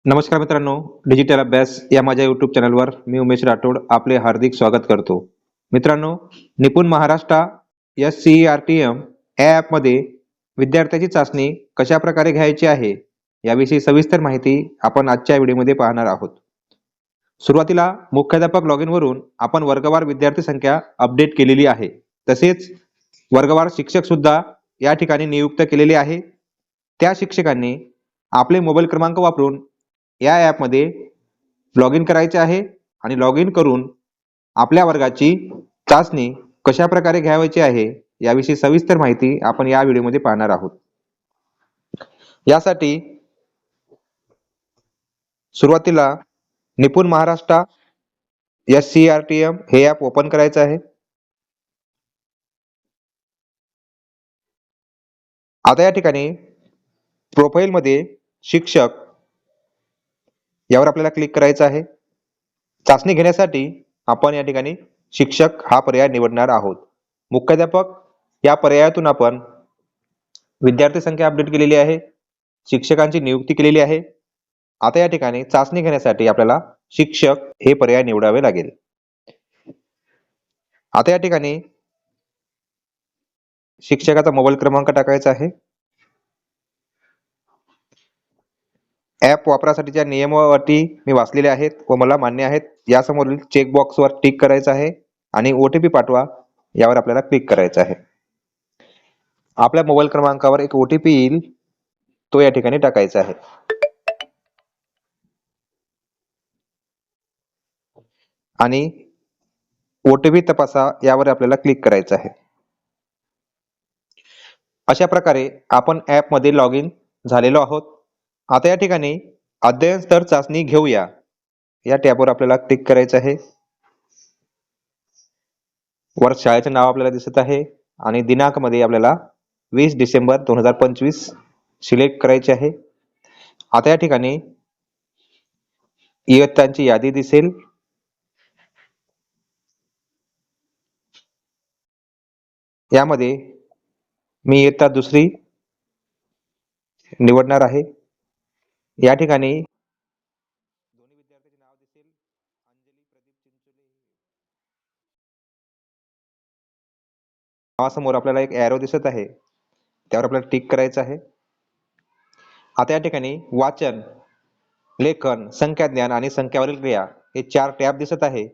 नमस्कार मित्रांनो, डिजिटल अभ्यास या माझ्या यूट्यूब चॅनलवर मी उमेश राठोड आपले हार्दिक स्वागत करतो. मित्रांनो, निपुण महाराष्ट्र SCERTM या ॲपमध्ये विद्यार्थ्याची चाचणी कशा प्रकारे घ्यायची आहे याविषयी सविस्तर माहिती आपण आजच्या व्हिडिओमध्ये पाहणार आहोत. सुरुवातीला मुख्याध्यापक लॉग इन वरून आपण वर्गवार विद्यार्थी संख्या अपडेट केलेली आहे. तसेच वर्गवार शिक्षक सुद्धा या ठिकाणी नियुक्त केलेले आहे. त्या शिक्षकांनी आपले मोबाईल क्रमांक वापरून या ॲपमध्ये लॉग इन करायचे आहे आणि लॉग इन करून आपल्या वर्गाची चाचणी कशा प्रकारे घ्यायची आहे याविषयी सविस्तर माहिती आपण या व्हिडिओमध्ये पाहणार आहोत. यासाठी सुरुवातीला निपुण महाराष्ट्र SCERTM हे ॲप ओपन करायचं आहे. आता या ठिकाणी प्रोफाइलमध्ये शिक्षक यावर आपल्याला क्लिक करायचं आहे. चाचणी घेण्यासाठी आपण या ठिकाणी शिक्षक हा पर्याय निवडणार आहोत. मुख्याध्यापक या पर्यायातून आपण विद्यार्थी संख्या अपडेट केलेली आहे, शिक्षकांची नियुक्ती केलेली आहे. आता या ठिकाणी चाचणी घेण्यासाठी आपल्याला शिक्षक हे पर्याय निवडावे लागेल. आता या ठिकाणी शिक्षकाचा मोबाईल क्रमांक टाकायचा आहे. ॲप वापरासाठीच्या नियमावटी मी वाचलेल्या आहेत व मला मान्य आहेत. यासमोरील चेक बॉक्सवर टिक करायचं आहे आणि OTP पाठवा यावर आपल्याला क्लिक करायचं आहे. आपल्या मोबाईल क्रमांकावर एक OTP येईल, तो या ठिकाणी टाकायचा आहे. आणि OTP तपासा यावर आपल्याला क्लिक करायचं आहे. अशा प्रकारे आपण ॲप मध्ये लॉग इन झालेलो आहोत. आता या ठिकाणी अध्ययन स्तर चाचणी घेऊया या टॅबवर आपल्याला क्लिक करायचं आहे. वर शाळेचे नाव आपल्याला दिसत आहे आणि दिनांक मध्ये आपल्याला 20 डिसेंबर 2025 सिलेक्ट करायचे आहे. आता या ठिकाणी इयत्तांची यादी दिसेल. यामध्ये मी इयत्ता दुसरी निवडणार आहे. या ठिकाणी दोन्ही विद्यार्थ्यांचे नाव दिसेल, अंजली प्रदीप चिंचोले. नावासमोर आपल्याला एक एरो दिसत आहे, त्यावर आपल्याला टिक करायचं आहे. आता या ठिकाणी वाचन, लेखन, संख्याज्ञान आणि संख्यावरील क्रिया हे 4 टॅब दिसत आहे.